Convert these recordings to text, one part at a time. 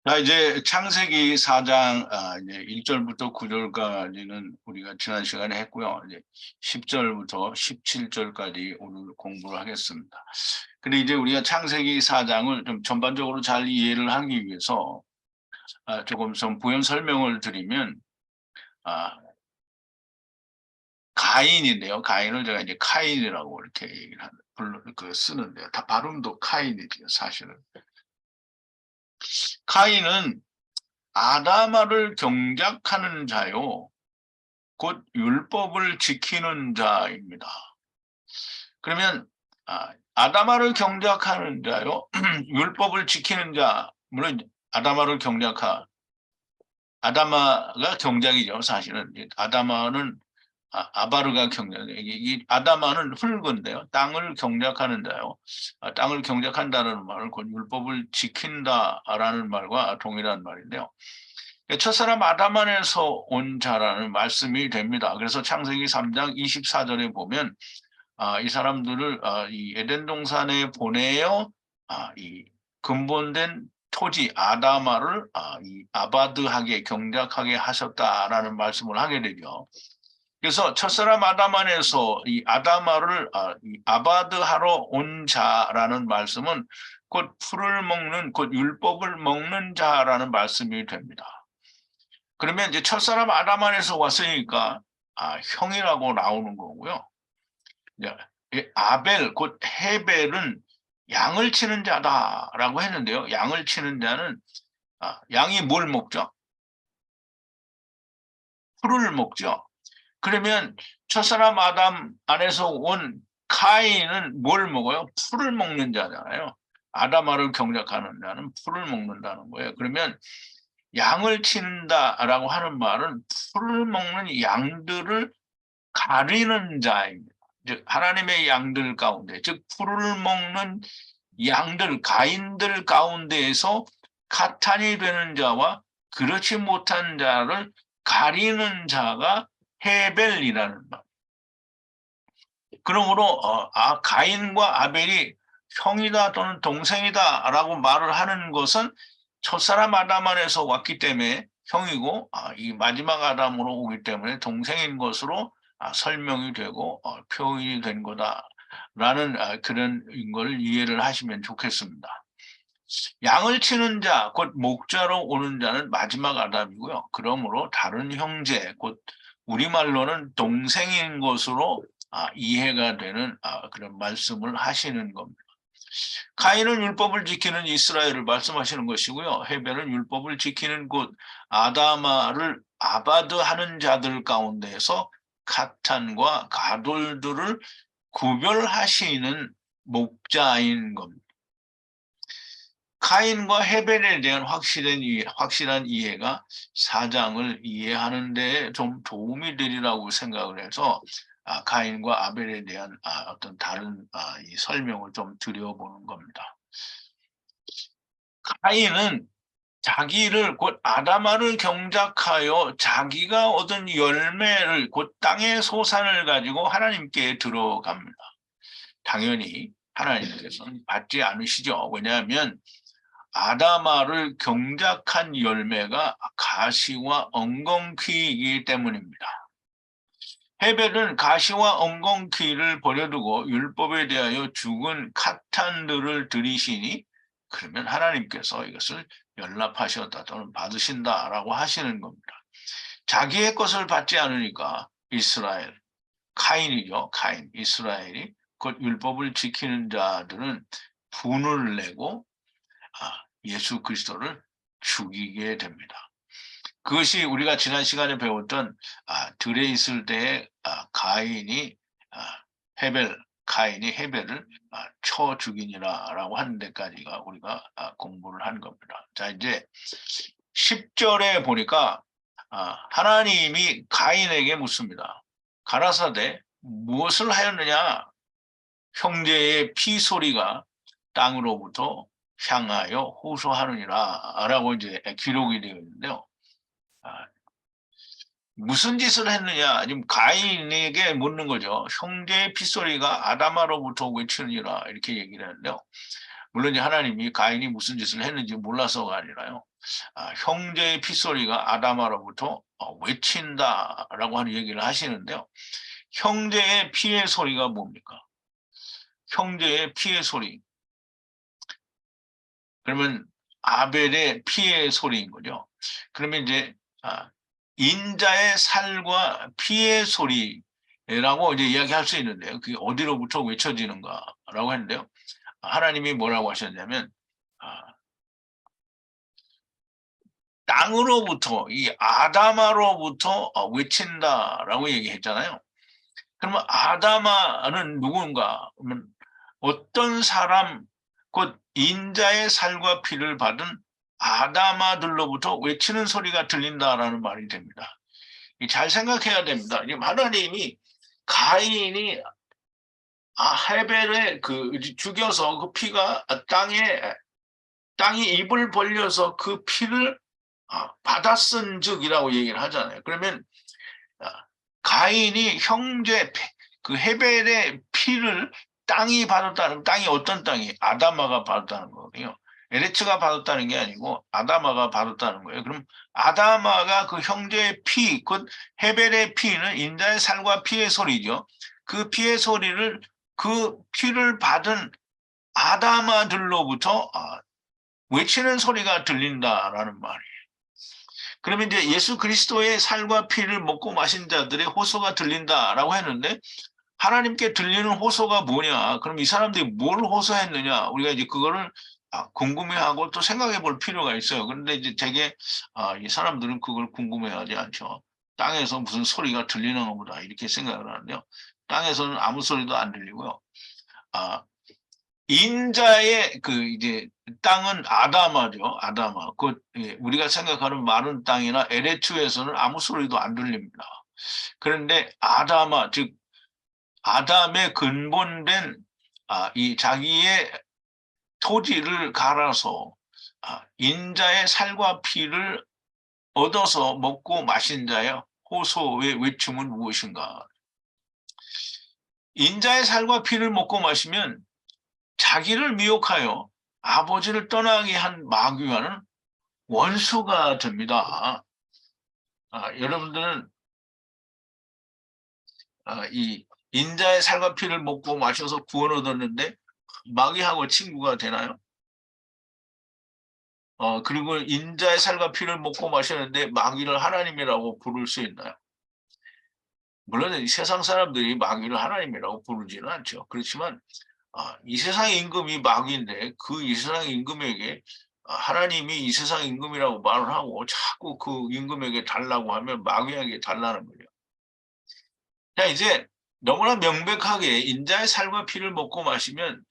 자, 이제 창세기 4장 이제 1절부터 9절까지는 우리가 지난 시간에 했고요. 이제 10절부터 17절까지 오늘 공부를 하겠습니다. 근데 이제 우리가 창세기 4장을 좀 전반적으로 잘 이해를 하기 위해서 조금 좀 부연 설명을 드리면 아, 가인인데요. 가인을 제가 이제 카인이라고 이렇게 얘기를 쓰는데요. 다 발음도 카인이죠, 사실은. 카인은 아담아를 경작하는 자요. 곧 율법을 지키는 자입니다. 그러면 아담아를 경작하는 자요, 율법을 지키는 자, 물론 아담아가 경작이죠. 사실은 아담아는 아바르가 경작, 이 아담아는 흙인데요. 땅을 경작하는 자요. 땅을 경작한다는 말은 곧 율법을 지킨다라는 말과 동일한 말인데요. 첫사람 아담 안에서 온 자라는 말씀이 됩니다. 그래서 창세기 3장 24절에 보면 이 사람들을 이 에덴 동산에 보내어 이 근본된 토지 아다마를 이 아바드하게 경작하게 하셨다라는 말씀을 하게 되죠. 그래서 첫사람 아담 안에서 이 아다마를 이 아바드하러 온 자라는 말씀은 곧 풀을 먹는 곧 율법을 먹는 자라는 말씀이 됩니다. 그러면 이제 첫사람 아담 안에서 왔으니까 형이라고 나오는 거고요. 이제 아벨 곧 헤벨은 양을 치는 자다라고 했는데요. 양을 치는 자는 양이 뭘 먹죠? 풀을 먹죠. 그러면 첫사람 아담 안에서 온 카인은 뭘 먹어요? 풀을 먹는 자잖아요. 아담아를 경작하는 자는 풀을 먹는다는 거예요. 그러면 양을 친다라고 하는 말은 풀을 먹는 양들을 가리는 자입니다. 즉 하나님의 양들 가운데, 즉 풀을 먹는 양들, 가인들 가운데에서 가탄이 되는 자와 그렇지 못한 자를 가리는 자가 헤벨이라는 말. 그러므로 가인과 아벨이 형이다 또는 동생이다라고 말을 하는 것은 첫사람 아담 안에서 왔기 때문에 형이고 이 마지막 아담으로 오기 때문에 동생인 것으로 설명이 되고 표현이 된 거다라는 그런 걸 이해를 하시면 좋겠습니다. 양을 치는 자, 곧 목자로 오는 자는 마지막 아담이고요. 그러므로 다른 형제, 곧 우리말로는 동생인 것으로 이해가 되는 그런 말씀을 하시는 겁니다. 가인은 율법을 지키는 이스라엘을 말씀하시는 것이고요. 헤벨은 율법을 지키는 곳 아다마를 아바드하는 자들 가운데에서 카탄과 가돌들을 구별하시는 목자인 겁니다. 카인과 헤벨에 대한 확실한 이해가 사장을 이해하는 데 좀 도움이 되리라고 생각을 해서 가인과 아벨에 대한 어떤 다른 이 설명을 좀 드려보는 겁니다. 가인은 자기를 곧 아담아를 경작하여 자기가 얻은 열매를 곧 땅의 소산을 가지고 하나님께 들어갑니다. 당연히 하나님께서는 받지 않으시죠. 왜냐하면 아담아를 경작한 열매가 가시와 엉겅퀴이기 때문입니다. 헤벨은 가시와 엉겅퀴를 버려두고 율법에 대하여 죽은 카탄들을 들이시니 그러면 하나님께서 이것을 연락하셨다 또는 받으신다라고 하시는 겁니다. 자기의 것을 받지 않으니까 이스라엘, 카인이죠. 카인, 이스라엘이 곧 율법을 지키는 자들은 분을 내고 예수 그리스도를 죽이게 됩니다. 그것이 우리가 지난 시간에 배웠던 들에 있을 때에 카인이 헤벨을 쳐 죽이니라라고 하는 데까지가 우리가 공부를 한 겁니다. 자, 이제 10절에 보니까 하나님이 가인에게 묻습니다. 가라사대 무엇을 하였느냐? 형제의 피 소리가 땅으로부터 향하여 호소하느니라 라고 이제 기록이 되어 있는데요. 무슨 짓을 했느냐? 지금 가인에게 묻는 거죠. 형제의 핏소리가 아담아로부터 외치느니라 이렇게 얘기를 하는데요. 물론 이제 하나님이 가인이 무슨 짓을 했는지 몰라서가 아니라요. 형제의 핏소리가 아담아로부터 외친다라고 하는 얘기를 하시는데요. 형제의 피의 소리가 뭡니까? 형제의 피의 소리. 그러면 아벨의 피의 소리인 거죠. 그러면 이제 인자의 살과 피의 소리라고 이제 이야기할 수 있는데요. 그게 어디로부터 외쳐지는가라고 했는데요. 하나님이 뭐라고 하셨냐면 땅으로부터 이 아담아로부터 외친다라고 얘기했잖아요. 그러면 아담아는 누군가? 그러면 어떤 사람, 곧 인자의 살과 피를 받은 아담아들로부터 외치는 소리가 들린다라는 말이 됩니다. 잘 생각해야 됩니다. 하나님이 가인이 헤벨을 죽여서 그 피가 땅이 입을 벌려서 그 피를 받았은즉이라고 얘기를 하잖아요. 그러면 가인이 형제 그 헤벨의 피를 땅이 받았다는, 땅이 어떤 땅이? 아담아가 받았다는 거거든요. 에레츠가 받았다는 게 아니고 아담아가 받았다는 거예요. 그럼 아담아가 그 형제의 피, 곧 헤벨의 피는 인자의 살과 피의 소리죠. 그 피의 소리를, 그 피를 받은 아담아들로부터 외치는 소리가 들린다라는 말이에요. 그러면 이제 예수 그리스도의 살과 피를 먹고 마신 자들의 호소가 들린다라고 했는데, 하나님께 들리는 호소가 뭐냐? 그럼 이 사람들이 뭘 호소했느냐? 우리가 이제 그거를 궁금해하고 또 생각해 볼 필요가 있어요. 그런데 이제 되게 이 사람들은 그걸 궁금해하지 않죠. 땅에서 무슨 소리가 들리는 것보다 이렇게 생각을 하는데요. 땅에서는 아무 소리도 안 들리고요. 인자의 이제 땅은 아담아죠. 아담아. 우리가 생각하는 마른 땅이나 에레츠에서는 아무 소리도 안 들립니다. 그런데 아담아, 즉 아담의 근본된 이 자기의 토지를 갈아서 인자의 살과 피를 얻어서 먹고 마신 자의 호소의 외침은 무엇인가? 인자의 살과 피를 먹고 마시면 자기를 미혹하여 아버지를 떠나게 한 마귀와는 원수가 됩니다. 여러분들은 이 인자의 살과 피를 먹고 마셔서 구원 얻었는데 마귀하고 친구가 되나요? 그리고 인자의 살과 피를 먹고 마셨는데 마귀를 하나님이라고 부를 수 있나요? 물론 이 세상 사람들이 마귀를 하나님이라고 부르지는 않죠. 그렇지만 이 세상의 임금이 마귀인데 그 이 세상의 임금에게 하나님이 이 세상 임금이라고 말을 하고 자꾸 그 임금에게 달라고 하면 마귀에게 달라는 거죠. 자, 이제 너무나 명백하게 인자의 살과 피를 먹고 마시면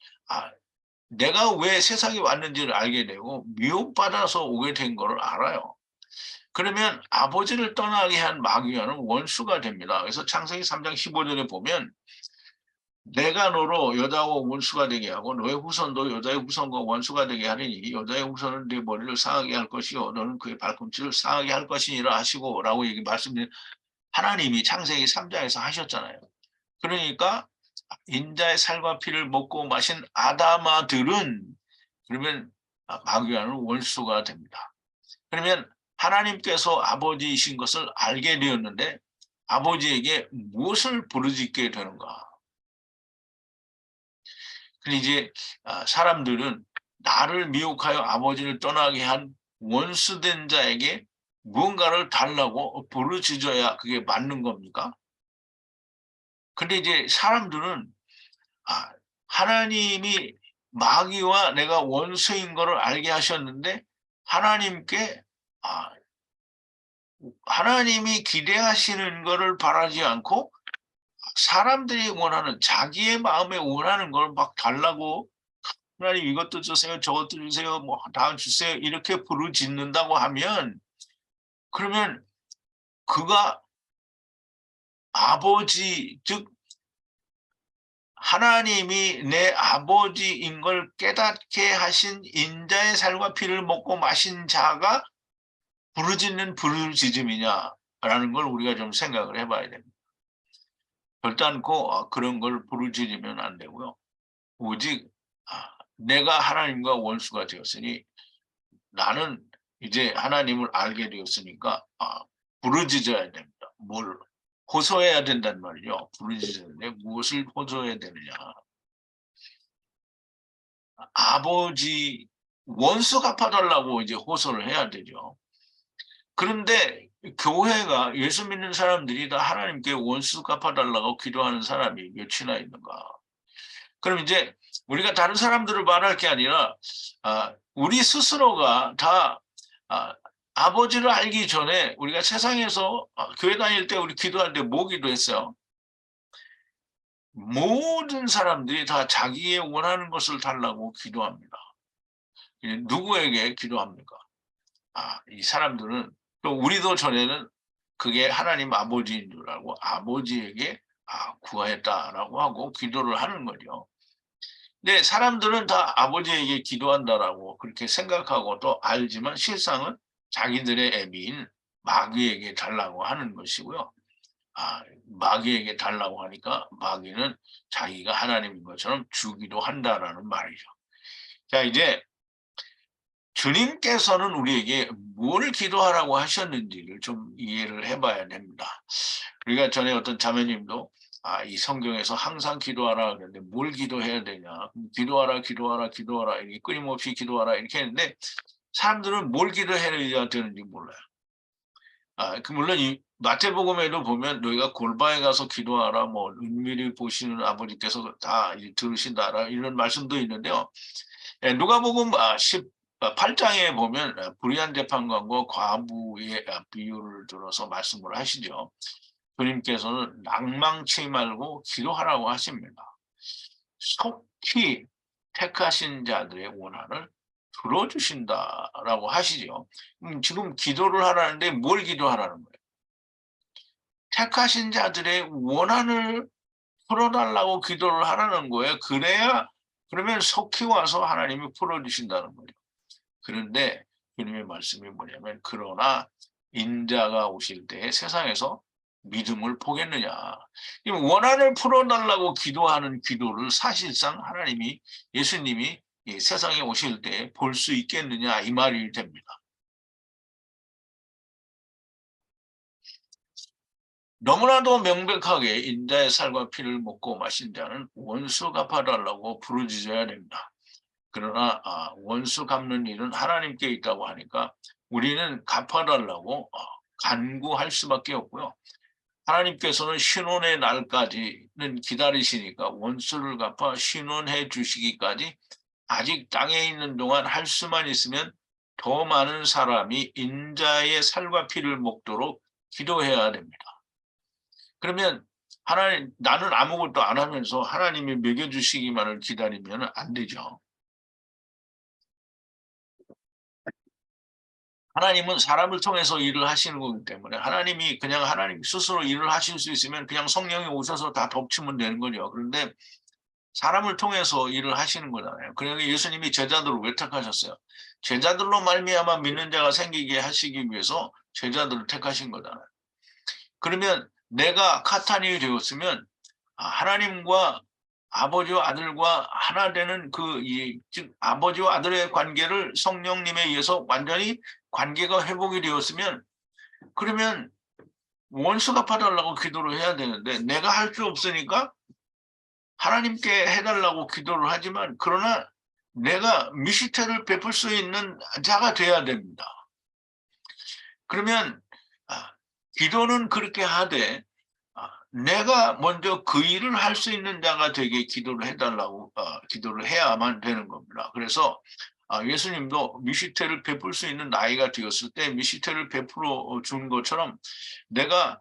내가 왜 세상에 왔는지를 알게 되고 미혹받아서 오게 된 것을 알아요. 그러면 아버지를 떠나게 한 마귀와는 원수가 됩니다. 그래서 창세기 3장 15절에 보면 내가 너로 여자와 원수가 되게 하고 너의 후손도 여자의 후손과 원수가 되게 하리니 여자의 후손은 네 머리를 상하게 할 것이요 너는 그의 발꿈치를 상하게 할 것이니라 하시고 라고 말씀드린 하나님이 창세기 3장에서 하셨잖아요. 그러니까 인자의 살과 피를 먹고 마신 아담아들은 그러면 마귀와는 원수가 됩니다. 그러면 하나님께서 아버지이신 것을 알게 되었는데 아버지에게 무엇을 부르짖게 되는가? 근데 이제 사람들은 나를 미혹하여 아버지를 떠나게 한 원수된 자에게 무언가를 달라고 부르짖어야 그게 맞는 겁니까? 근데 이제 사람들은 하나님이 마귀와 내가 원수인 것을 알게 하셨는데 하나님께 하나님이 기대하시는 것을 바라지 않고 사람들이 원하는 자기의 마음에 원하는 걸 막 달라고 하나님 이것도 주세요 저것도 주세요 뭐 다 주세요 이렇게 부르짖는다고 하면 그러면 그가 아버지 즉 하나님이 내 아버지인 걸 깨닫게 하신 인자의 살과 피를 먹고 마신 자가 부르짖는 부르짖음이냐라는 걸 우리가 좀 생각을 해봐야 됩니다. 결단코 그런 걸 부르짖으면 안 되고요. 오직 내가 하나님과 원수가 되었으니 나는 이제 하나님을 알게 되었으니까 부르짖어야 됩니다. 뭘 호소해야 된단 말이죠. 부르짖는데 무엇을 호소해야 되느냐. 아버지 원수 갚아달라고 이제 호소를 해야 되죠. 그런데 교회가 예수 믿는 사람들이 다 하나님께 원수 갚아달라고 기도하는 사람이 몇이나 있는가. 그럼 이제 우리가 다른 사람들을 말할 게 아니라 우리 스스로가 다 아버지를 알기 전에 우리가 세상에서 교회 다닐 때 우리 기도할 때 뭐 기도했어요? 모든 사람들이 다 자기의 원하는 것을 달라고 기도합니다. 누구에게 기도합니까? 이 사람들은 또 우리도 전에는 그게 하나님 아버지인 줄 알고 아버지에게 구하였다라고 하고 기도를 하는 거죠. 근데 사람들은 다 아버지에게 기도한다라고 그렇게 생각하고 또 알지만 실상은 자기들의 애비인 마귀에게 달라고 하는 것이고요. 마귀에게 달라고 하니까 마귀는 자기가 하나님인 것처럼 주기도 한다라는 말이죠. 자, 이제 주님께서는 우리에게 뭘 기도하라고 하셨는지를 좀 이해를 해봐야 됩니다. 우리가 전에 어떤 자매님도 이 성경에서 항상 기도하라 그랬는데 뭘 기도해야 되냐. 기도하라, 기도하라, 기도하라. 이렇게 끊임없이 기도하라 이렇게 했는데 사람들은 뭘 기도해야 되는지 몰라요. 물론 이 마태복음에도 보면 너희가 골방에 가서 기도하라, 뭐 은밀히 보시는 아버지께서 다 들으신다라 이런 말씀도 있는데요. 누가복음 18장에 보면 불의한 재판관과 과부의 비유를 들어서 말씀을 하시죠. 주님께서는 낭망치 말고 기도하라고 하십니다. 속히 택하신 자들의 원한을 들어주신다라고 하시죠. 지금 기도를 하라는데 뭘 기도하라는 거예요? 택하신 자들의 원한을 풀어달라고 기도를 하라는 거예요. 그러면 속히 와서 하나님이 풀어주신다는 거죠. 그런데 주님의 말씀이 뭐냐면 그러나 인자가 오실 때 세상에서 믿음을 보겠느냐. 원한을 풀어달라고 기도하는 기도를 사실상 예수님이 이 세상에 오실 때 볼 수 있겠느냐 이 말이 됩니다. 너무나도 명백하게 인자의 살과 피를 먹고 마신 자는 원수 갚아달라고 부르짖어야 됩니다. 그러나 원수 갚는 일은 하나님께 있다고 하니까 우리는 갚아달라고 간구할 수밖에 없고요. 하나님께서는 신혼의 날까지는 기다리시니까 원수를 갚아 신혼해 주시기까지 아직 땅에 있는 동안 할 수만 있으면 더 많은 사람이 인자의 살과 피를 먹도록 기도해야 됩니다. 그러면 나는 아무것도 안 하면서 하나님이 먹여주시기만을 기다리면 안 되죠. 하나님은 사람을 통해서 일을 하시는 거기 때문에 하나님이 그냥 하나님 스스로 일을 하실 수 있으면 그냥 성령이 오셔서 다 덮치면 되는 거죠. 그런데 사람을 통해서 일을 하시는 거잖아요. 그러니까 예수님이 제자들을 왜 택하셨어요? 제자들로 말미암아 믿는 자가 생기게 하시기 위해서 제자들을 택하신 거잖아요. 그러면 내가 카탄이 되었으면 하나님과 아버지와 아들과 하나 되는 즉 아버지와 아들의 관계를 성령님에 의해서 완전히 관계가 회복이 되었으면 그러면 원수 갚아달라고 기도를 해야 되는데 내가 할 수 없으니까 하나님께 해달라고 기도를 하지만 그러나 내가 미시태를 베풀 수 있는 자가 돼야 됩니다. 그러면 기도는 그렇게 하되 내가 먼저 그 일을 할 수 있는 자가 되게 기도를 해달라고 기도를 해야만 되는 겁니다. 그래서 예수님도 미시태를 베풀 수 있는 나이가 되었을 때 미시태를 베풀어 준 것처럼 내가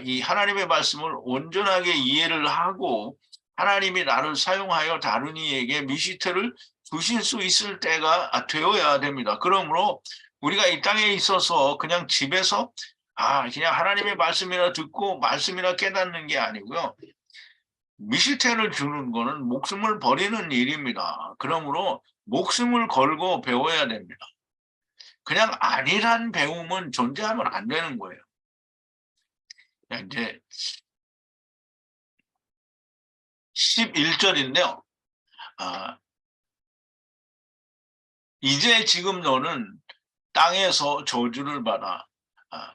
이 하나님의 말씀을 온전하게 이해를 하고 하나님이 나를 사용하여 다른 이에게 미시태를 주실 수 있을 때가 되어야 됩니다. 그러므로 우리가 이 땅에 있어서 그냥 집에서 그냥 하나님의 말씀이나 듣고 말씀이나 깨닫는 게 아니고요. 미시태를 주는 거는 목숨을 버리는 일입니다. 그러므로 목숨을 걸고 배워야 됩니다. 그냥 아니란 배움은 존재하면 안 되는 거예요. 이제 11절인데요. 이제 지금 너는 땅에서 저주를 받아.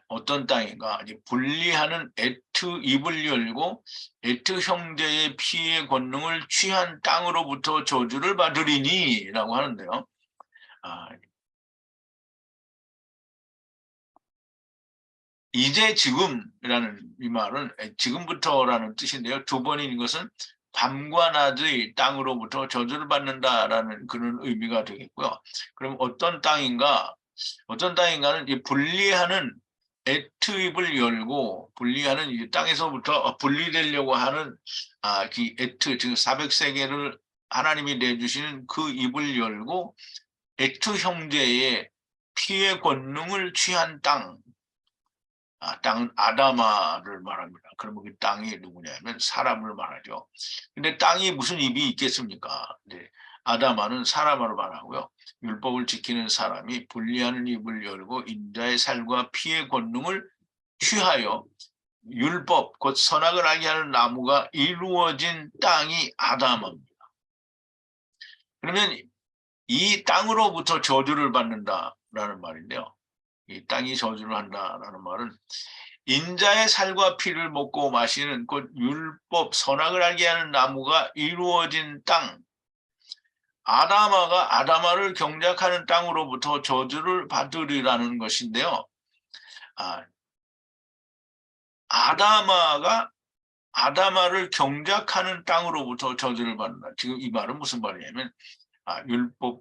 어떤 땅인가? 이제 분리하는 에트 입을 열고 에트 형제의 피의 권능을 취한 땅으로부터 저주를 받으리니라고 하는데요. 아, 이제 지금이라는 이 말은 지금부터라는 뜻인데요. 두 번인 것은 밤과 낮의 땅으로부터 저주를 받는다라는 그런 의미가 되겠고요. 그럼 어떤 땅인가는 이 분리하는 애트입을 열고 분리하는 이 땅에서부터 분리되려고 하는 그 애트 즉 400세계를 하나님이 내주시는 그 입을 열고 애트 형제의 피의 권능을 취한 땅 땅은 아다마를 말합니다. 그러면 그 땅이 누구냐면 사람을 말하죠. 근데 땅이 무슨 입이 있겠습니까? 네. 아다마는 사람을 말하고요. 율법을 지키는 사람이 분리하는 입을 열고 인자의 살과 피의 권능을 취하여 율법, 곧 선악을 알게 하는 나무가 이루어진 땅이 아다마입니다. 그러면 이 땅으로부터 저주를 받는다라는 말인데요. 이 땅이 저주를 한다라는 말은 인자의 살과 피를 먹고 마시는 곧 율법 선악을 알게 하는 나무가 이루어진 땅 아다마가 아다마를 경작하는 땅으로부터 저주를 받으리라는 것인데요. 아, 아다마가 아다마를 경작하는 땅으로부터 저주를 받는다. 지금 이 말은 무슨 말이냐면 율법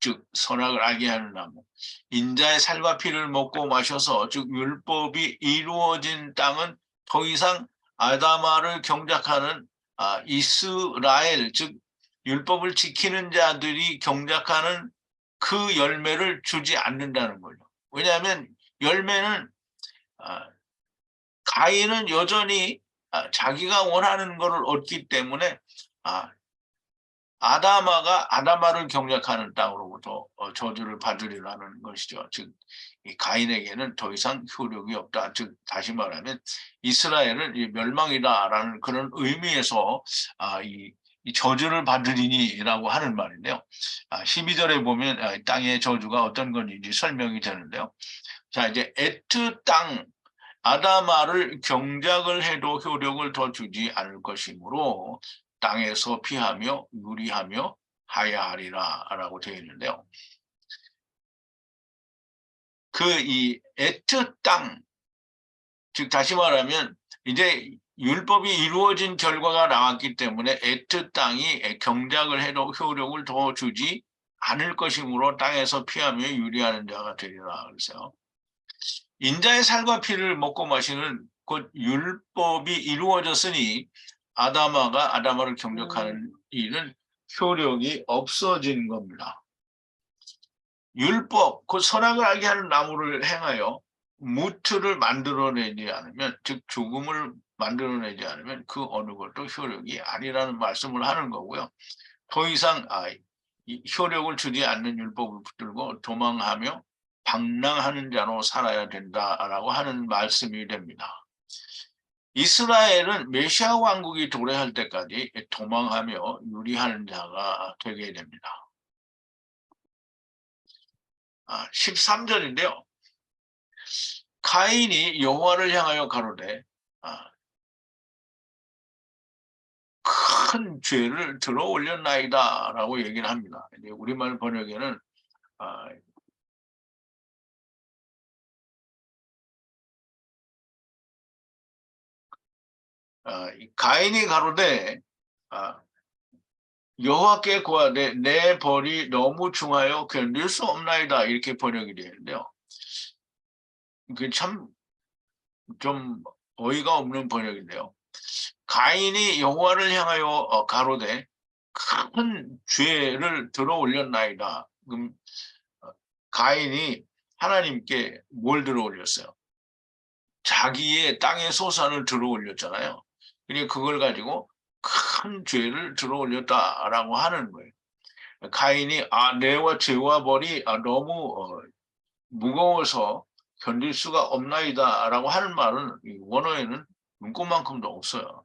즉 선악을 알게 하는 나무 인자의 살과 피를 먹고 마셔서 즉 율법이 이루어진 땅은 더 이상 아다마를 경작하는 이스라엘 즉 율법을 지키는 자들이 경작하는 그 열매를 주지 않는다는 거죠. 왜냐하면 열매는 아, 가인은 여전히 자기가 원하는 것을 얻기 때문에 아, 아다마가 아다마를 경작하는 땅으로부터 저주를 받으리라는 것이죠. 즉, 이 가인에게는 더 이상 효력이 없다. 즉, 다시 말하면 이스라엘은 멸망이다라는 그런 의미에서 이 저주를 받으리니라고 하는 말인데요. 12절에 보면 땅의 저주가 어떤 건지 설명이 되는데요. 자, 이제 에트 땅 아다마를 경작을 해도 효력을 더 주지 않을 것이므로 땅에서 피하며 유리하며 하야하리라 라고 되어 있는데요. 그 이 에트 땅, 즉 다시 말하면 이제 율법이 이루어진 결과가 나왔기 때문에 에트 땅이 경작을 해도 효력을 더 주지 않을 것이므로 땅에서 피하며 유리하는 자가 되리라 그래서요. 인자의 살과 피를 먹고 마시는 곧 율법이 이루어졌으니 아다마가 아다마를 경작하는 일은 효력이 없어진 겁니다. 율법, 곧 선악을 알게 하는 나무를 행하여 무트를 만들어내지 않으면, 즉 죽음을 만들어내지 않으면 그 어느 것도 효력이 아니라는 말씀을 하는 거고요. 더 이상 효력을 주지 않는 율법을 붙들고 도망하며 방랑하는 자로 살아야 된다라고 하는 말씀이 됩니다. 이스라엘은 메시아 왕국이 도래할 때까지 도망하며 유리하는 자가 되게 됩니다. 13절인데요. 가인이 여호와를 향하여 가로되 큰 죄를 들어 올렸나이다 라고 얘기를 합니다. 우리말 번역에는 가인이 가로되 여호와께 구하되 내 벌이 너무 중하여 견딜 수 없나이다 이렇게 번역이 되는데요. 그게 참 좀 어이가 없는 번역인데요. 가인이 여호와를 향하여 가로되 큰 죄를 들어 올렸나이다. 그럼 가인이 하나님께 뭘 들어 올렸어요? 자기의 땅의 소산을 들어 올렸잖아요. 그러니까 그걸 가지고 큰 죄를 들어 올렸다라고 하는 거예요. 가인이 내와 죄와 벌이 너무 무거워서 견딜 수가 없나이다라고 하는 말은 원어에는 문구만큼도 없어요.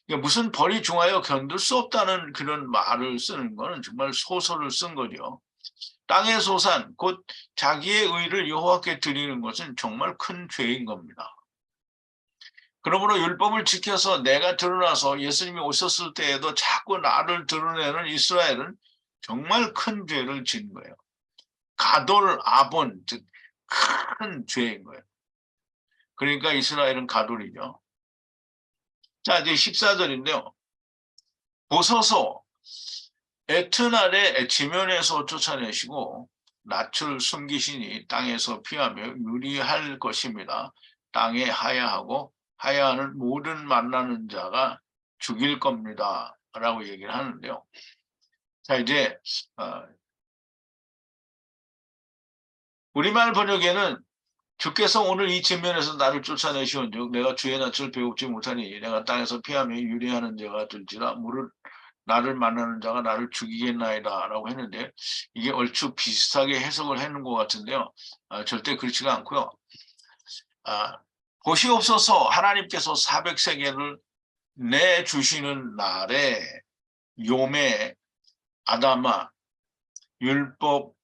그러니까 무슨 벌이 중하여 견딜 수 없다는 그런 말을 쓰는 거는 정말 소설을 쓴 거죠. 땅의 소산, 곧 자기의 의를 여호와께 드리는 것은 정말 큰 죄인 겁니다. 그러므로 율법을 지켜서 내가 드러나서 예수님이 오셨을 때에도 자꾸 나를 드러내는 이스라엘은 정말 큰 죄를 지은 거예요. 가돌 아본, 즉 큰 죄인 거예요. 그러니까 이스라엘은 가돌이죠. 자, 이제 14절인데요. 보소서 에트날의 지면에서 쫓아내시고 낯을 숨기시니 땅에서 피하며 유리할 것입니다. 땅에 하야하고 하야하는 모든 만나는 자가 죽일 겁니다. 라고 얘기를 하는데요. 자, 이제 우리말 번역에는 주께서 오늘 이 진면에서 나를 쫓아내시온즉 내가 주의 낯을 배웁지 못하니 내가 땅에서 피하며 유리하는 자가 될지라 나를 만나는 자가 나를 죽이겠나이다 라고 했는데 이게 얼추 비슷하게 해석을 해놓은 것 같은데요. 절대 그렇지가 않고요. 보시옵소서 하나님께서 400세겔을 내주시는 날에 요매 아다마 율법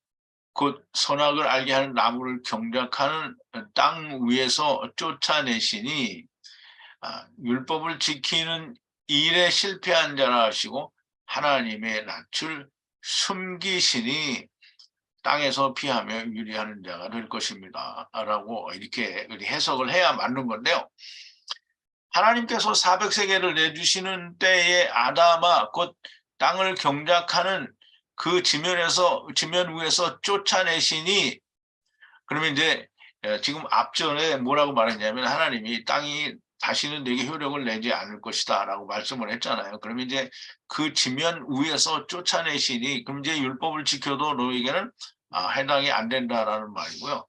곧 선악을 알게 하는 나무를 경작하는 땅 위에서 쫓아내시니 율법을 지키는 일에 실패한 자라 하시고 하나님의 낯을 숨기시니 땅에서 피하며 유리하는 자가 될 것입니다. 라고 이렇게 해석을 해야 맞는 건데요. 하나님께서 400세겔을 내주시는 때에 아다마 곧 땅을 경작하는 그 지면 위에서 쫓아내시니 그러면 이제 지금 앞전에 뭐라고 말했냐면 하나님이 땅이 다시는 내게 효력을 내지 않을 것이다 라고 말씀을 했잖아요. 그러면 이제 그 지면 위에서 쫓아내시니 그럼 이제 율법을 지켜도 너에게는 해당이 안 된다라는 말이고요.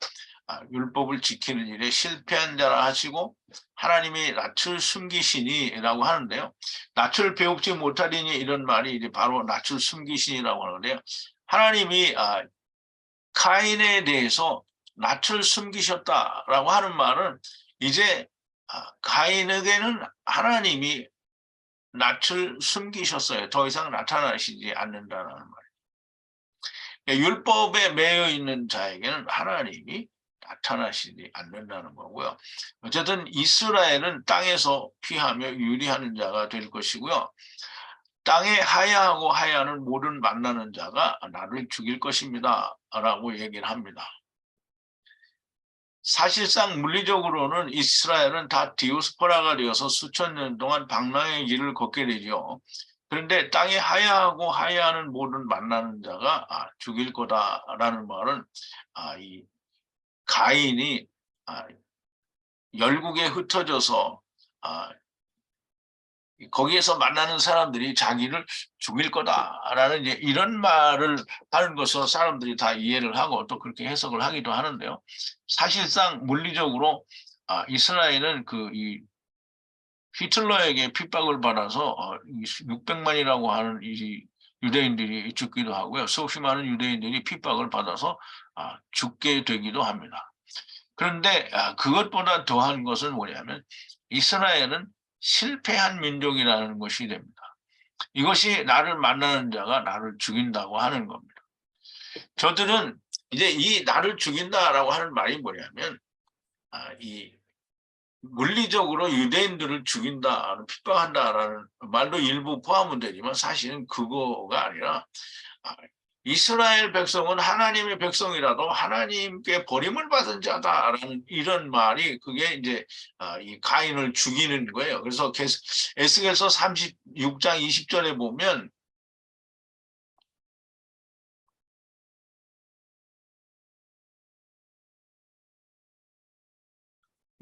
율법을 지키는 일에 실패한 자라 하시고 하나님이 낯을 숨기시니라고 하는데요. 낯을 배웁지 못하리니 이런 말이 이제 바로 낯을 숨기시니라고 하는데요. 하나님이 가인에 대해서 낯을 숨기셨다라고 하는 말은 이제 가인에게는 하나님이 낯을 숨기셨어요. 더 이상 나타나시지 않는다는 말이에요. 율법에 매여 있는 자에게는 하나님이 나타나시지 않는다는 거고요. 어쨌든 이스라엘은 땅에서 피하며 유리하는 자가 될 것이고요. 땅에 하야하고 하야하는 모든 만나는 자가 나를 죽일 것입니다. 라고 얘기를 합니다. 사실상 물리적으로는 이스라엘은 다 디오스포라가 되어서 수천 년 동안 방랑의 길을 걷게 되죠. 그런데 땅에 하야하고 하야하는 모든 만나는 자가 죽일 거다라는 말은 이 가인이 열국에 흩어져서 거기에서 만나는 사람들이 자기를 죽일 거다라는 이제 이런 말을 하는 것으로 사람들이 다 이해를 하고 또 그렇게 해석을 하기도 하는데요. 사실상 물리적으로 이스라엘은 이 히틀러에게 핍박을 받아서 600만이라고 하는 이 유대인들이 죽기도 하고요. 수없이 많은 유대인들이 핍박을 받아서 죽게 되기도 합니다. 그런데 그것보다 더한 것은 뭐냐면 이스라엘은 실패한 민족이라는 것이 됩니다. 이것이 나를 만나는 자가 나를 죽인다고 하는 겁니다. 저들은 이제 이 나를 죽인다라고 하는 말이 뭐냐면 이 물리적으로 유대인들을 죽인다, 핍박한다라는 말도 일부 포함은 되지만 사실은 그거가 아니라 이스라엘 백성은 하나님의 백성이라도 하나님께 버림을 받은 자다라는 이런 말이 그게 이제 이 가인을 죽이는 거예요. 그래서 에스겔서 36장 20절에 보면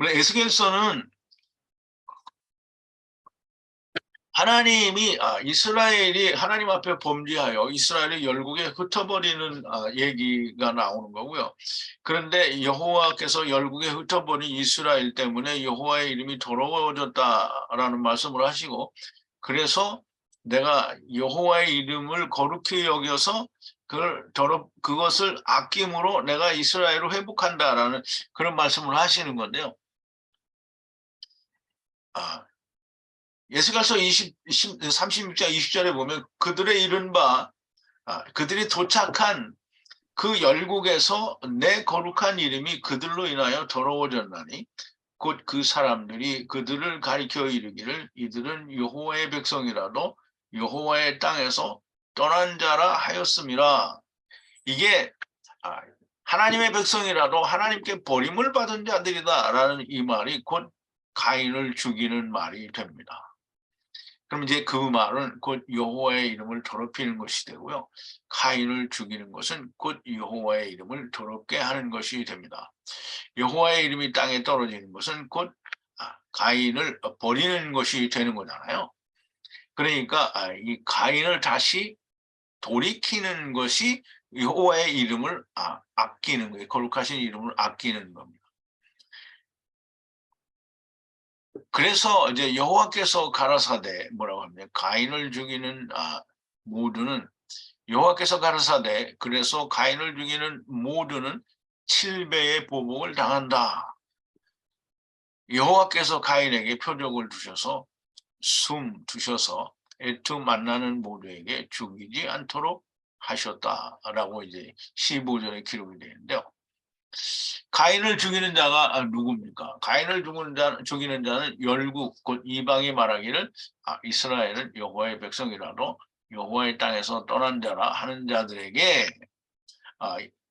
에스겔서는 하나님이 이스라엘이 하나님 앞에 범죄하여 이스라엘이 열국에 흩어버리는 얘기가 나오는 거고요. 그런데 여호와께서 열국에 흩어버린 이스라엘 때문에 여호와의 이름이 더러워졌다라는 말씀을 하시고 그래서 내가 여호와의 이름을 거룩히 여겨서 그것을 아낌으로 내가 이스라엘을 회복한다라는 그런 말씀을 하시는 건데요. 에스겔서 36장 20절에 보면 그들의 이른바 그들이 도착한 그 열국에서 내 거룩한 이름이 그들로 인하여 더러워졌나니 곧 그 사람들이 그들을 가리켜 이르기를 이들은 여호와의 백성이라도 여호와의 땅에서 떠난 자라 하였음이라. 이게 하나님의 백성이라도 하나님께 버림을 받은 자들이다라는 이 말이 곧 가인을 죽이는 말이 됩니다. 그럼 이제 그 말은 곧 여호와의 이름을 더럽히는 것이 되고요. 가인을 죽이는 것은 곧 여호와의 이름을 더럽게 하는 것이 됩니다. 여호와의 이름이 땅에 떨어지는 것은 곧 가인을 버리는 것이 되는 거잖아요. 그러니까 이 가인을 다시 돌이키는 것이 여호와의 이름을 아끼는 거예요. 거룩하신 이름을 아끼는 겁니다. 그래서 이제 여호와께서 가라사대 뭐라고 합니까? 가인을 죽이는 모두는 여호와께서 가라사대 그래서 가인을 죽이는 모두는 7배의 보복을 당한다. 여호와께서 가인에게 표적을 두셔서 두셔서 애투 만나는 모두에게 죽이지 않도록 하셨다라고 이제 15절에 기록이 되는데요. 가인을 죽이는 자가 누굽니까? 가인을 죽이는 자는 열국 곧 이방이 말하기를 이스라엘은 여호와의 백성이라도 여호와의 땅에서 떠난 자라 하는 자들에게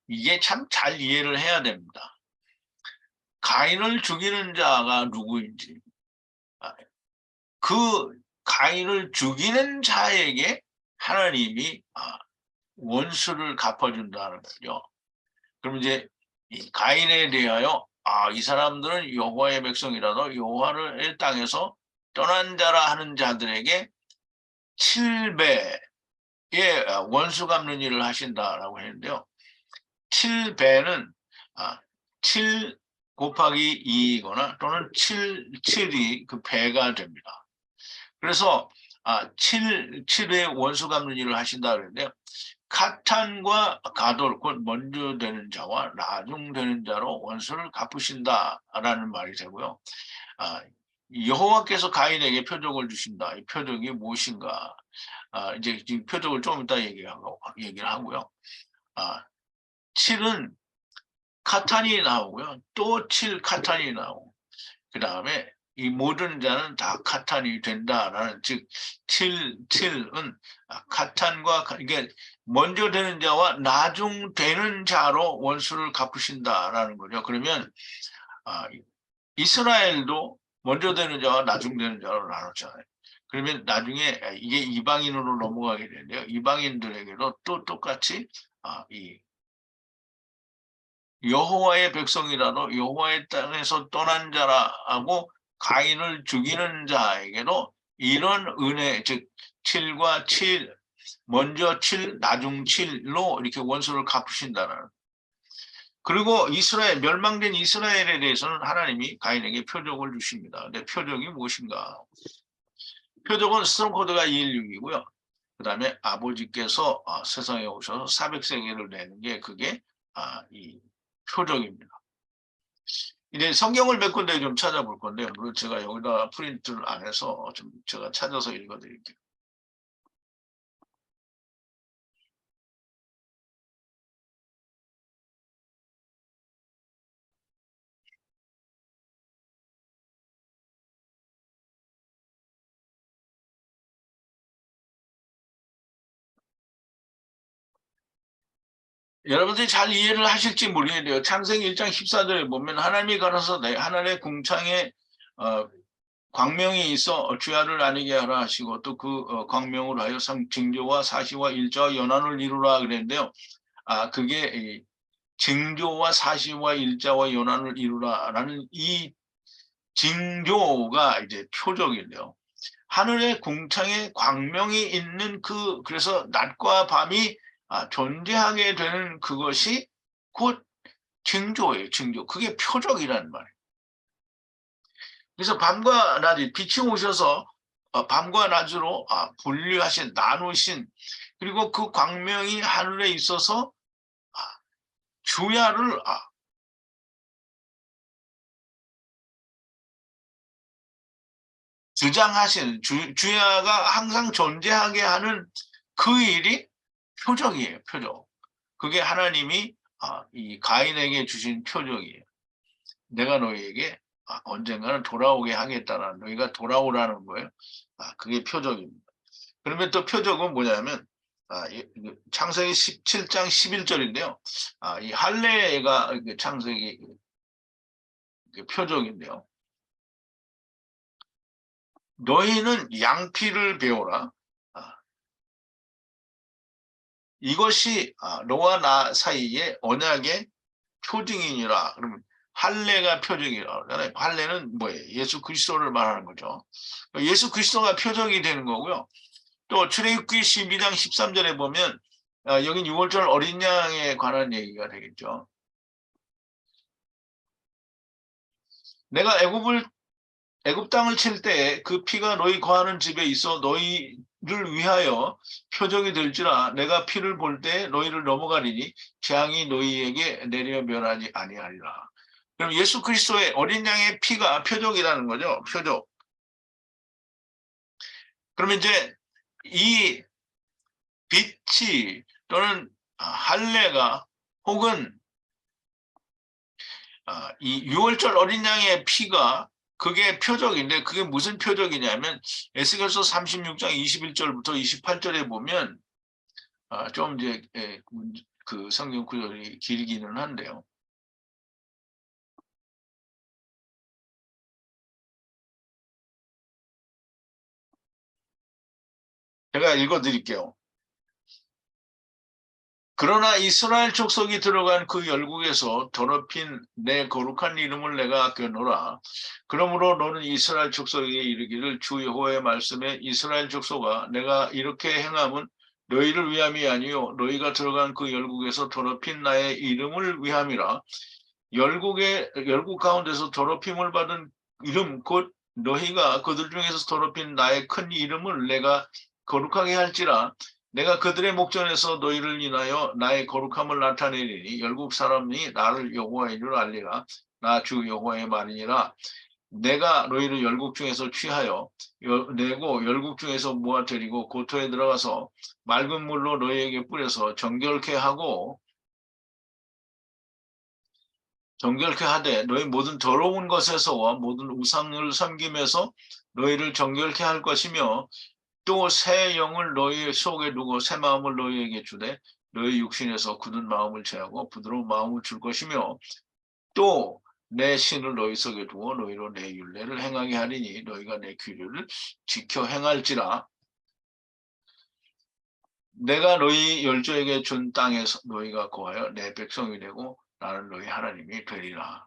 이게 참 잘 이해를 해야 됩니다. 가인을 죽이는 자가 누구인지 그 가인을 죽이는 자에게 하나님이 원수를 갚아준다는 거죠. 그럼 이제 이 가인에 대하여 이 사람들은 여호와의 백성이라도 여호와의 땅에서 떠난 자라 하는 자들에게 7배의 원수 갚는 일을 하신다라고 했는데요. 7배는 7 곱하기 2이거나 또는 7이 그 배가 됩니다. 그래서 7의 원수 갚는 일을 하신다 그랬는데요. 카탄과 가돌 곧 먼저 되는 자와 나중 되는 자로 원수를 갚으신다라는 말이 되고요. 여호와께서 가인에게 표적을 주신다. 이 표적이 무엇인가? 이제 지금 표적을 좀 이따 얘기를 하고요. 7은 카탄이 나오고요. 또 7 카탄이 나오고 그 다음에 이 모든 자는 다 카탄이 된다라는 즉 7은 카탄과 이게 먼저 되는 자와 나중 되는 자로 원수를 갚으신다라는 거죠. 그러면 이스라엘도 먼저 되는 자와 나중 되는 자로 나눴잖아요. 그러면 나중에 이게 이방인으로 넘어가게 되는데요. 이방인들에게도 또 똑같이 이 여호와의 백성이라도 여호와의 땅에서 떠난 자라고 가인을 죽이는 자에게도 이런 은혜 즉 7과 7 먼저 7 나중 7로 이렇게 원수를 갚으신다는. 그리고 이스라엘 멸망된 이스라엘에 대해서는 하나님이 가인에게 표적을 주십니다. 근데 표적이 무엇인가? 표적은 스트롱코드가 216이고요. 그 다음에 아버지께서 세상에 오셔서 400세계를 내는 게 그게 이 표적입니다. 이제 성경을 몇 군데 좀 찾아볼 건데요. 물론 제가 여기다 프린트를 안 해서 좀 제가 찾아서 읽어드릴게요. 여러분들이 잘 이해를 하실지 모르겠는데요. 창세기 1장 14절에 보면 하나님이 가라사대 하늘의 궁창에 광명이 있어 주야를 나뉘게 하라 하시고 또 그 광명으로 하여 징조와 사시와 일자와 연한을 이루라 그랬는데요. 그게 징조와 사시와 일자와 연한을 이루라라는 이 징조가 이제 표적인데요. 하늘의 궁창에 광명이 있는 그래서 낮과 밤이 존재하게 되는 그것이 곧 징조예요. 징조. 그게 표적이라는 말이에요. 그래서 밤과 낮이 빛이 오셔서 밤과 낮으로 분류하신 나누신 그리고 그 광명이 하늘에 있어서 주야를 주장하시는 주야가 항상 존재하게 하는 그 일이 표적이에요. 표적. 그게 하나님이 이 가인에게 주신 표적이에요. 내가 너희에게 언젠가는 돌아오게 하겠다라는, 너희가 돌아오라는 거예요. 그게 표적입니다. 그러면 또 표적은 뭐냐면 창세기 17장 11절인데요. 이 할례가 창세기 표적인데요. 너희는 양피를 배워라. 이것이 너와 나 사이의 언약의 표징이니라. 그러면 할례가 표적이라 그러잖아요. 할례는 뭐예요? 예수 그리스도를 말하는 거죠. 예수 그리스도가 표적이 되는 거고요. 또 출애굽기 12장 13절에 보면 여긴 6월절 어린 양에 관한 얘기가 되겠죠. 내가 애굽 땅을 칠 때 그 피가 너희 거하는 집에 있어 너희를 위하여 표적이 될지라. 내가 피를 볼 때 너희를 넘어가리니 재앙이 너희에게 내려 멸하지 아니하리라. 그럼 예수 그리스도의 어린 양의 피가 표적이라는 거죠. 표적. 그러면 이제 이 빛이 또는 할례가 혹은 이 6월절 어린 양의 피가 그게 표적인데, 그게 무슨 표적이냐면 에스겔서 36장 21절부터 28절에 보면 좀 이제 그 성경 구절이 길기는 한데요. 제가 읽어드릴게요. 그러나 이스라엘 족속이 들어간 그 열국에서 더럽힌 내 거룩한 이름을 내가 아껴노라. 그러므로 너는 이스라엘 족속에게 이르기를 주 여호와의 말씀에 이스라엘 족속아 내가 이렇게 행함은 너희를 위함이 아니요 너희가 들어간 그 열국에서 더럽힌 나의 이름을 위함이라. 열국 가운데서 더럽힘을 받은 이름 곧 너희가 그들 중에서 더럽힌 나의 큰 이름을 내가 거룩하게 할지라. 내가 그들의 목전에서 너희를 인하여 나의 거룩함을 나타내리니 열국 사람이 나를 여호와인 줄 알리라. 나 주 여호와의 말이니라. 내가 너희를 열국 중에서 취하여 내고 열국 중에서 모아 들이고 고토에 들어가서 맑은 물로 너희에게 뿌려서 정결케 하되 너희 모든 더러운 것에서와 모든 우상을 섬김에서 너희를 정결케 할 것이며 또 새 영을 너희 속에 두고 새 마음을 너희에게 주되 너희 육신에서 굳은 마음을 제하고 부드러운 마음을 줄 것이며 또 내 신을 너희 속에 두고 너희로 내 율례를 행하게 하리니 너희가 내 규례를 지켜 행할지라. 내가 너희 열조에게 준 땅에서 너희가 거하여 내 백성이 되고 나는 너희 하나님이 되리라.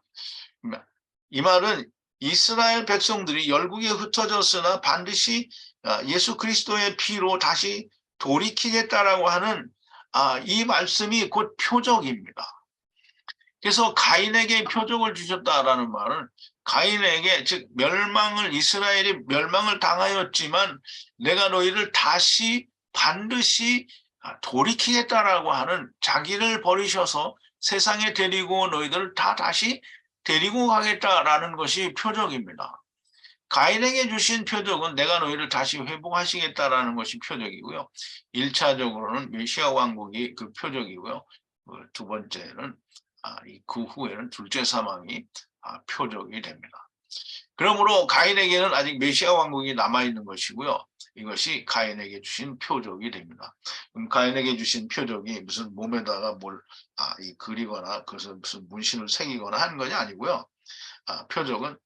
이 말은 이스라엘 백성들이 열국에 흩어졌으나 반드시 예수 그리스도의 피로 다시 돌이키겠다라고 하는 이 말씀이 곧 표적입니다. 그래서 가인에게 표적을 주셨다라는 말은 가인에게 즉 이스라엘이 멸망을 당하였지만 내가 너희를 다시 반드시 돌이키겠다라고 하는, 자기를 버리셔서 세상에 데리고 너희들을 다시 데리고 가겠다라는 것이 표적입니다. 가인에게 주신 표적은 내가 너희를 다시 회복하시겠다라는 것이 표적이고요. 1차적으로는 메시아 왕국이 그 표적이고요. 두 번째는 그 후에는 둘째 사망이 표적이 됩니다. 그러므로 가인에게는 아직 메시아 왕국이 남아있는 것이고요. 이것이 가인에게 주신 표적이 됩니다. 가인에게 주신 표적이 무슨 몸에다가 뭘 그리거나 그것을 무슨 문신을 새기거나 하는 것이 아니고요. 표적은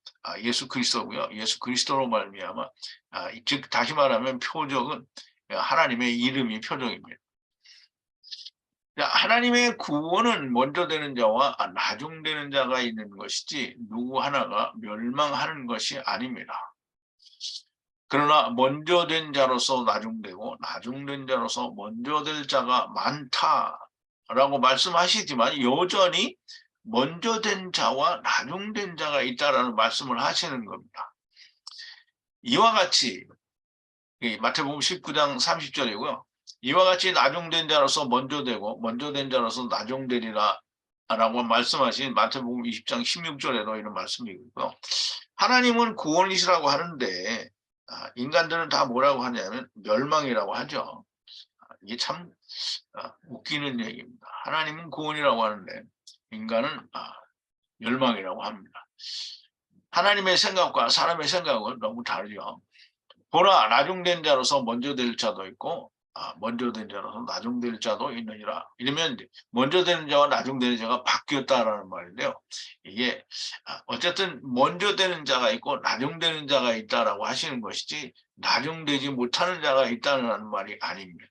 예수 그리스도고요. 예수 그리스도로 말미암아 즉 다시 말하면 표적은 하나님의 이름이 표적입니다. 하나님의 구원은 먼저 되는 자와 나중되는 자가 있는 것이지 누구 하나가 멸망하는 것이 아닙니다. 그러나 먼저 된 자로서 나중되고 나중된 자로서 먼저 될 자가 많다라고 말씀하시지만 여전히 먼저 된 자와 나중된 자가 있다라는 말씀을 하시는 겁니다. 이와 같이 마태복음 19장 30절이고요. 이와 같이 나중된 자로서 먼저 되고 먼저 된 자로서 나중되리라 라고 말씀하신 마태복음 20장 16절에도 이런 말씀이 있고요. 하나님은 구원이시라고 하는데 인간들은 다 뭐라고 하냐면 멸망이라고 하죠. 이게 참 웃기는 얘기입니다. 하나님은 구원이라고 하는데 인간은 멸망이라고 합니다. 하나님의 생각과 사람의 생각은 너무 다르죠. 보라, 나중된 자로서 먼저 될 자도 있고 먼저 된 자로서 나중될 자도 있느니라. 이러면 먼저 되는 자와 나중되는 자가 바뀌었다라는 말인데요. 이게 어쨌든 먼저 되는 자가 있고 나중되는 자가 있다라고 하시는 것이지 나중되지 못하는 자가 있다는 말이 아닙니다.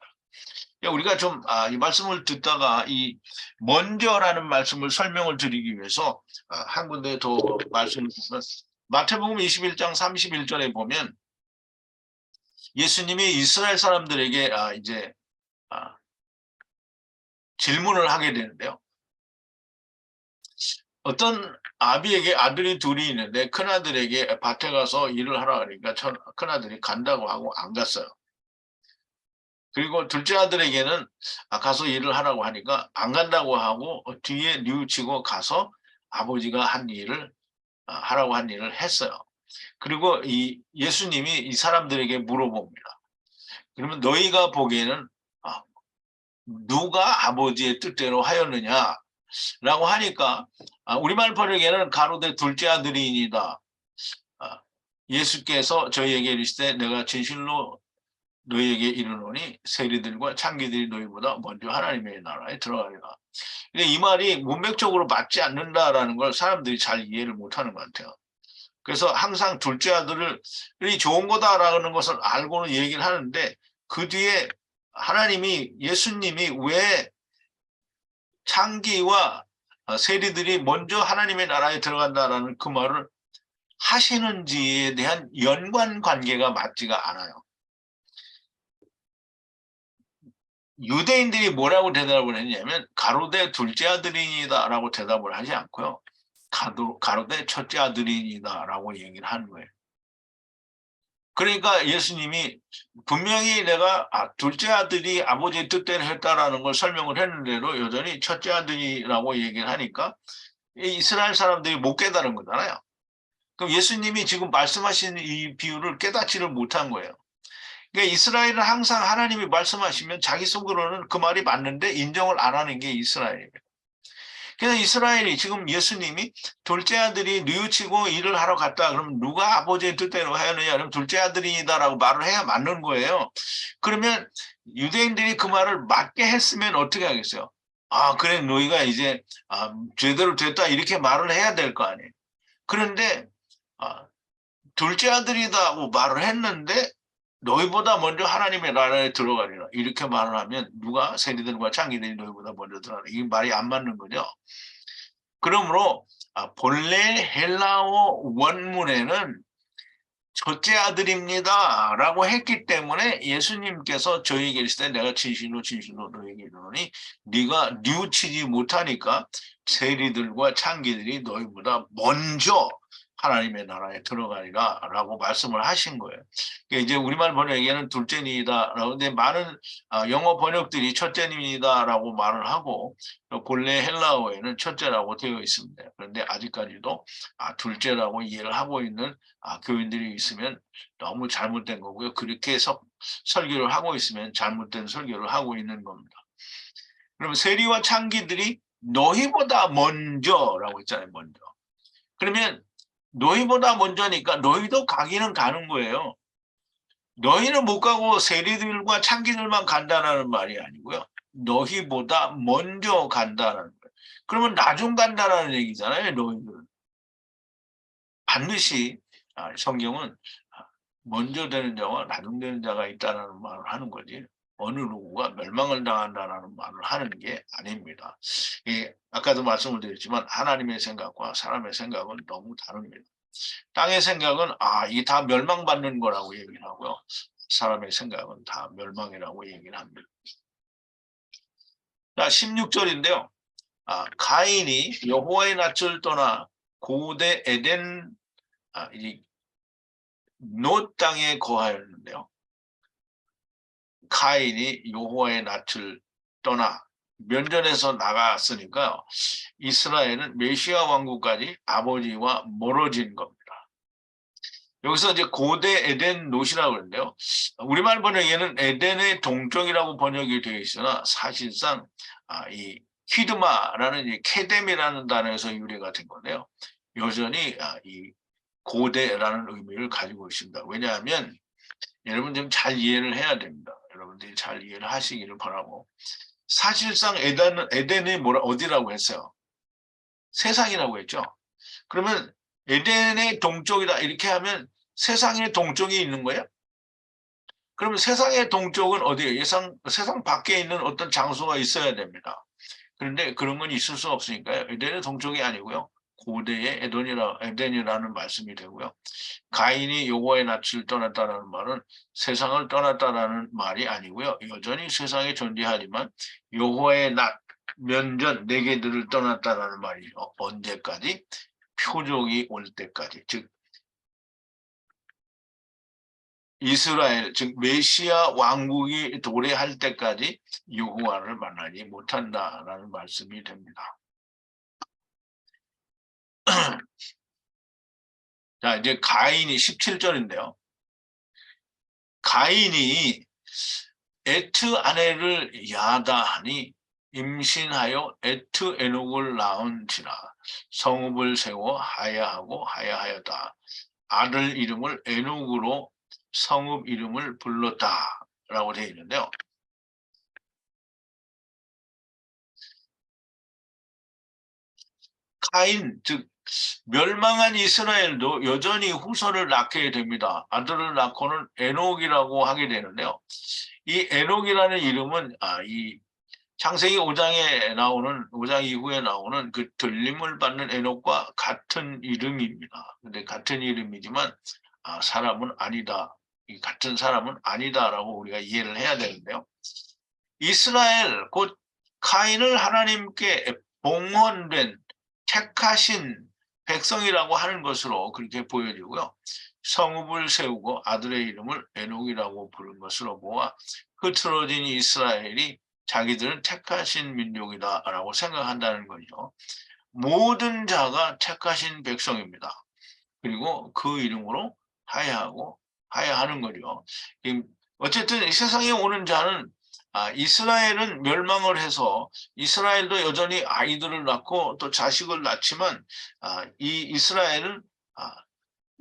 우리가 좀 이 말씀을 듣다가 이 먼저라는 말씀을 설명을 드리기 위해서 한 군데 더 말씀을 드리면 마태복음 21장 31절에 보면 예수님이 이스라엘 사람들에게 이제 질문을 하게 되는데요. 어떤 아비에게 아들이 둘이 있는데 큰아들에게 밭에 가서 일을 하라 그러니까 큰아들이 간다고 하고 안 갔어요. 그리고 둘째 아들에게는 가서 일을 하라고 하니까 안 간다고 하고 뒤에 뉘우치고 가서 아버지가 한 일을 하라고 한 일을 했어요. 그리고 이 예수님이 이 사람들에게 물어봅니다. 그러면 너희가 보기에는 누가 아버지의 뜻대로 하였느냐라고 하니까 우리말 번역에는 가로되 둘째 아들이니이다. 예수께서 저희에게 이르시되 내가 진실로 너희에게 이르노니 세리들과 창기들이 너희보다 먼저 하나님의 나라에 들어가리라. 근데 이 말이 문맥적으로 맞지 않는다라는 걸 사람들이 잘 이해를 못하는 것 같아요. 그래서 항상 둘째 아들이 좋은 거다라는 것을 알고는 얘기를 하는데 그 뒤에 하나님이 예수님이 왜 창기와 세리들이 먼저 하나님의 나라에 들어간다라는 그 말을 하시는지에 대한 연관 관계가 맞지가 않아요. 유대인들이 뭐라고 대답을 했냐면 가로되 둘째 아들이니다라고 대답을 하지 않고요. 가로되 첫째 아들이니다라고 얘기를 하는 거예요. 그러니까 예수님이 분명히 내가 둘째 아들이 아버지의 뜻대로 했다라는 걸 설명을 했는데도 여전히 첫째 아들이라고 얘기를 하니까 이스라엘 사람들이 못 깨달은 거잖아요. 그럼 예수님이 지금 말씀하신 이 비유를 깨닫지를 못한 거예요. 그러니까 이스라엘은 항상 하나님이 말씀하시면 자기 속으로는 그 말이 맞는데 인정을 안 하는 게 이스라엘이에요. 그래서 이스라엘이 지금 예수님이 둘째 아들이 뉘우치고 일을 하러 갔다 그러면 누가 아버지의 뜻대로 하였느냐 그러면 둘째 아들이다라고 말을 해야 맞는 거예요. 그러면 유대인들이 그 말을 맞게 했으면 어떻게 하겠어요? 그래 너희가 이제 제대로 됐다 이렇게 말을 해야 될 거 아니에요. 그런데 둘째 아들이다고 말을 했는데 너희보다 먼저 하나님의 나라에 들어가리라 이렇게 말을 하면 누가 세리들과 창기들이 너희보다 먼저 들어가라 이 말이 안 맞는 거죠. 그러므로 본래 헬라어 원문에는 첫째 아들입니다 라고 했기 때문에 예수님께서 저희에게 이르시되 내가 진실로 진실로 너희에게 이르노니 네가 뉘우치지 못하니까 세리들과 창기들이 너희보다 먼저 하나님의 나라에 들어가리라 라고 말씀을 하신 거예요. 그러니까 이제 우리말 번역에는 둘째니다 라고 근데 많은 영어 번역들이 첫째입니다 라고 말을 하고 본래 헬라어에는 첫째라고 되어 있습니다. 그런데 아직까지도 둘째라고 이해를 하고 있는 교인들이 있으면 너무 잘못된 거고요. 그렇게 해서 설교를 하고 있으면 잘못된 설교를 하고 있는 겁니다. 그러면 세리와 창기들이 너희보다 먼저라고 했잖아요. 먼저. 그러면 너희보다 먼저니까 너희도 가기는 가는 거예요. 너희는 못 가고 세리들과 창기들만 간다는 말이 아니고요. 너희보다 먼저 간다는 거예요. 그러면 나중 간다는 얘기잖아요. 너희들은. 반드시 성경은 먼저 되는 자와 나중 되는 자가 있다는 말을 하는 거지. 어느 누구가 멸망을 당한다는 말을 하는 게 아닙니다. 아까도 말씀을 드렸지만 하나님의 생각과 사람의 생각은 너무 다릅니다. 땅의 생각은 이게 다 멸망받는 거라고 얘기를 하고요. 사람의 생각은 다 멸망이라고 얘기를 합니다. 자, 16절인데요. 가인이 여호와의 낯을 떠나 고대 에덴 이 노 땅에 거하였는데요. 가인이 여호와의 낯을 떠나 면전에서 나갔으니까 이스라엘은 메시아 왕국까지 아버지와 멀어진 겁니다. 여기서 이제 고대 에덴 노시라고 그러는데요. 우리말 번역에는 에덴의 동쪽이라고 번역이 되어 있으나 사실상 이 히드마라는 이 케뎀이라는 단어에서 유래가 된 건데요. 여전히 이 고대라는 의미를 가지고 있습니다. 왜냐하면 여러분 좀 잘 이해를 해야 됩니다. 여러분들이 잘 이해를 하시기를 바라고. 사실상 에덴이 어디라고 했어요? 세상이라고 했죠. 그러면 에덴의 동쪽이다 이렇게 하면 세상의 동쪽이 있는 거예요? 그러면 세상의 동쪽은 어디예요? 세상 밖에 있는 어떤 장소가 있어야 됩니다. 그런데 그런 건 있을 수 없으니까요. 에덴의 동쪽이 아니고요. 고대의 에덴이라는 말씀이 되고요. 가인이 여호와의 낯을 떠났다는 말은 세상을 떠났다라는 말이 아니고요. 여전히 세상에 존재하지만 여호와의 낯, 면전, 네개들을 떠났다라는 말이죠. 언제까지? 표적이 올 때까지. 즉 이스라엘, 즉 메시아 왕국이 도래할 때까지 여호와를 만나지 못한다라는 말씀이 됩니다. 자, 이제 가인이 17절인데요. 가인이 에트 아내를 야다하니 임신하여 에트 에녹을 낳은지라 성읍을 세워 하야하고 하야하였다. 아들 이름을 에녹으로 성읍 이름을 불렀다라고 되어 있는데요. 가인, 즉 멸망한 이스라엘도 여전히 후손을 낳게 됩니다. 아들을 낳고는 에녹이라고 하게 되는데요. 이 에녹이라는 이름은 이 창세기 5장에 나오는 5장 이후에 나오는 그 들림을 받는 에녹과 같은 이름입니다. 근데 같은 이름이지만 사람은 아니다. 이 같은 사람은 아니다라고 우리가 이해를 해야 되는데요. 이스라엘 곧 카인을 하나님께 봉헌된 택하신 백성이라고 하는 것으로 그렇게 보여지고요. 성읍을 세우고 아들의 이름을 에녹이라고 부른 것으로 보아 흐트러진 이스라엘이 자기들은 택하신 민족이다라고 생각한다는 거죠. 모든 자가 택하신 백성입니다. 그리고 그 이름으로 하야하고 하야하는 거죠. 어쨌든 이 세상에 오는 자는 이스라엘은 멸망을 해서 이스라엘도 여전히 아이들을 낳고 또 자식을 낳지만 이 이스라엘은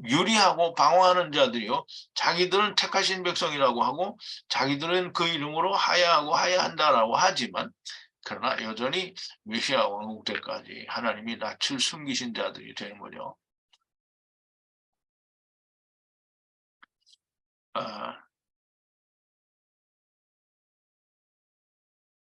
유리하고 방어하는 자들이요. 자기들은 택하신 백성이라고 하고 자기들은 그 이름으로 하야하고 하야한다라고 하지만 그러나 여전히 메시아 왕국 때까지 하나님이 낯을 숨기신 자들이 되는 거죠.